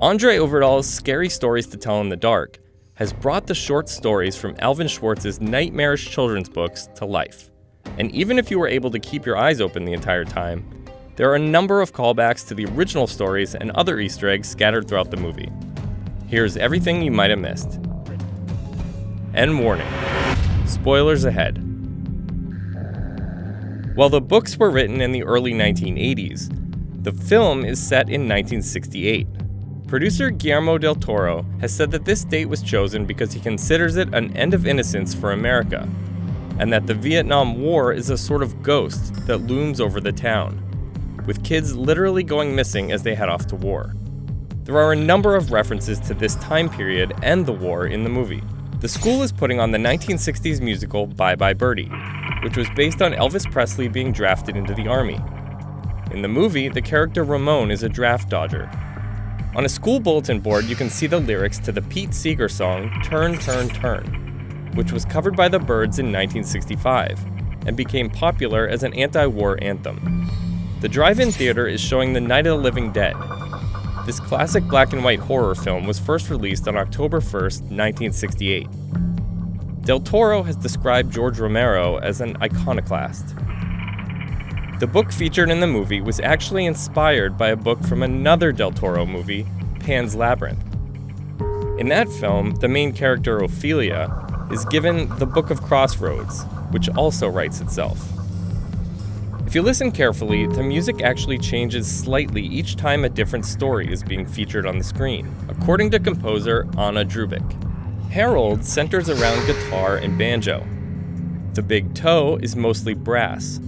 Andre Øvredal's Scary Stories to Tell in the Dark has brought the short stories from Alvin Schwartz's nightmarish children's books to life. And even if you were able to keep your eyes open the entire time, there are a number of callbacks to the original stories and other Easter eggs scattered throughout the movie. Here's everything you might have missed. And warning, spoilers ahead. While the books were written in the early 1980s, the film is set in 1968. Producer Guillermo del Toro has said that this date was chosen because he considers it an end of innocence for America, and that the Vietnam War is a sort of ghost that looms over the town, with kids literally going missing as they head off to war. There are a number of references to this time period and the war in the movie. The school is putting on the 1960s musical Bye Bye Birdie, which was based on Elvis Presley being drafted into the army. In the movie, the character Ramon is a draft dodger. On a school bulletin board, you can see the lyrics to the Pete Seeger song Turn, Turn, Turn, which was covered by the Byrds in 1965 and became popular as an anti-war anthem. The drive-in theater is showing The Night of the Living Dead. This classic black and white horror film was first released on October 1st, 1968. Del Toro has described George Romero as an iconoclast. The book featured in the movie was actually inspired by a book from another Del Toro movie, Pan's Labyrinth. In that film, the main character Ophelia is given the Book of Crossroads, which also writes itself. If you listen carefully, the music actually changes slightly each time a different story is being featured on the screen, according to composer Anna Drubik. Harold centers around guitar and banjo. The Big Toe is mostly brass.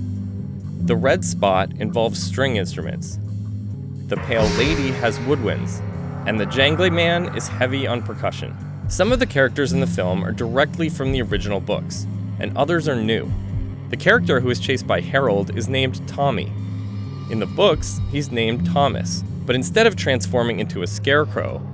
The Red Spot involves string instruments. The Pale Lady has woodwinds, and the Jangly Man is heavy on percussion. Some of the characters in the film are directly from the original books, and others are new. The character who is chased by Harold is named Tommy. In the books, he's named Thomas, but instead of transforming into a scarecrow,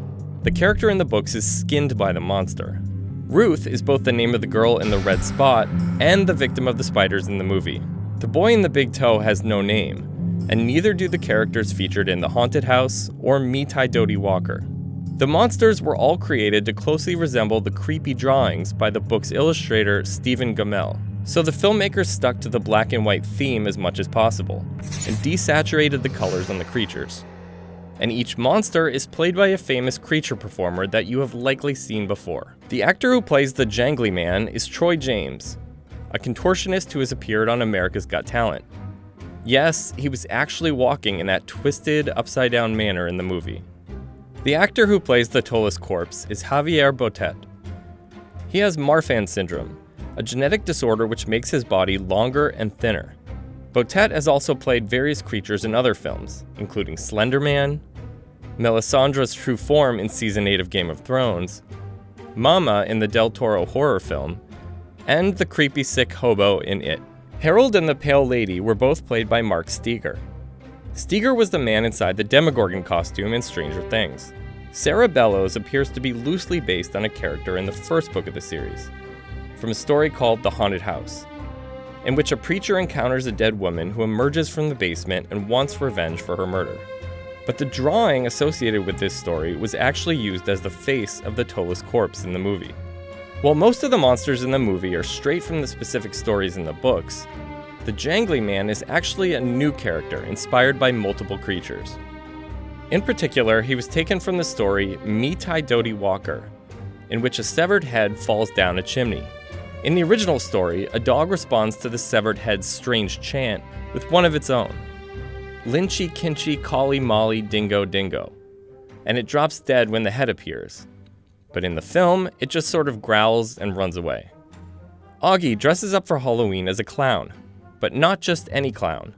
the character in the books is skinned by the monster. Ruth is both the name of the girl in the Red Spot and the victim of the spiders in the movie. The boy in the Big Toe has no name, and neither do the characters featured in The Haunted House or Meet Dodie Walker. The monsters were all created to closely resemble the creepy drawings by the book's illustrator Stephen Gammell, so the filmmakers stuck to the black and white theme as much as possible, and desaturated the colors on the creatures. And each monster is played by a famous creature performer that you have likely seen before. The actor who plays the Jangly Man is Troy James, a contortionist who has appeared on America's Got Talent. Yes, he was actually walking in that twisted, upside-down manner in the movie. The actor who plays the Toeless Corpse is Javier Botet. He has Marfan syndrome, a genetic disorder which makes his body longer and thinner. Botet has also played various creatures in other films, including Slender Man, Melisandre's true form in Season 8 of Game of Thrones, Mama in the Del Toro horror film, and the creepy sick hobo in It. Harold and the Pale Lady were both played by Mark Steger. Steger was the man inside the Demogorgon costume in Stranger Things. Sarah Bellows appears to be loosely based on a character in the first book of the series, from a story called The Haunted House, in which a preacher encounters a dead woman who emerges from the basement and wants revenge for her murder. But the drawing associated with this story was actually used as the face of the Toeless Corpse in the movie. While most of the monsters in the movie are straight from the specific stories in the books, the Jangly Man is actually a new character inspired by multiple creatures. In particular, he was taken from the story Meet Dodie Walker, in which a severed head falls down a chimney. In the original story, a dog responds to the severed head's strange chant with one of its own, Lynchy Kinchy Collie Molly Dingo Dingo, and it drops dead when the head appears. But in the film, it just sort of growls and runs away. Augie dresses up for Halloween as a clown, but not just any clown.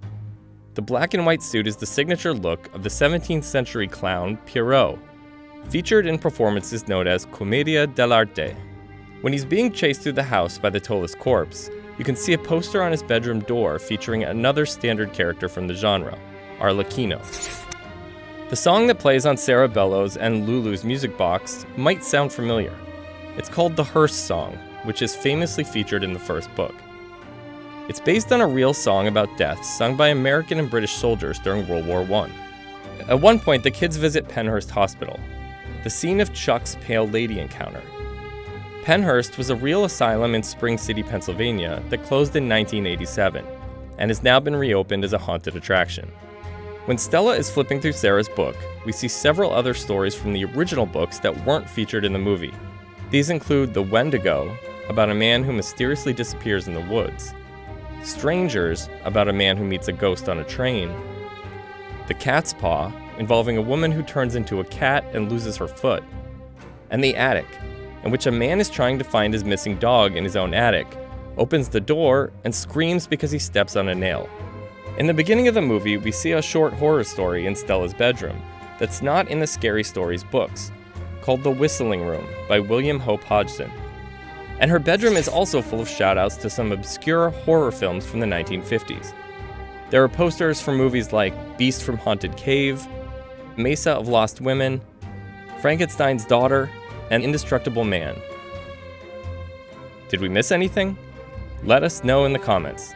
The black and white suit is the signature look of the 17th century clown Pierrot, featured in performances known as Commedia dell'arte. When he's being chased through the house by the Toeless Corpse, you can see a poster on his bedroom door featuring another standard character from the genre, Arlecchino. The song that plays on Sarah Bellows and Lulu's music box might sound familiar. It's called the Hearse Song, which is famously featured in the first book. It's based on a real song about death sung by American and British soldiers during World War I. At one point, the kids visit Penhurst Hospital, the scene of Chuck's Pale Lady encounter. Penhurst was a real asylum in Spring City, Pennsylvania that closed in 1987 and has now been reopened as a haunted attraction. When Stella is flipping through Sarah's book, we see several other stories from the original books that weren't featured in the movie. These include The Wendigo, about a man who mysteriously disappears in the woods, Strangers, about a man who meets a ghost on a train, The Cat's Paw, involving a woman who turns into a cat and loses her foot, and The Attic, in which a man is trying to find his missing dog in his own attic, opens the door, and screams because he steps on a nail. In the beginning of the movie, we see a short horror story in Stella's bedroom that's not in the Scary Stories books, called The Whistling Room by William Hope Hodgson. And her bedroom is also full of shoutouts to some obscure horror films from the 1950s. There are posters for movies like Beast from Haunted Cave, Mesa of Lost Women, Frankenstein's Daughter, and Indestructible Man. Did we miss anything? Let us know in the comments.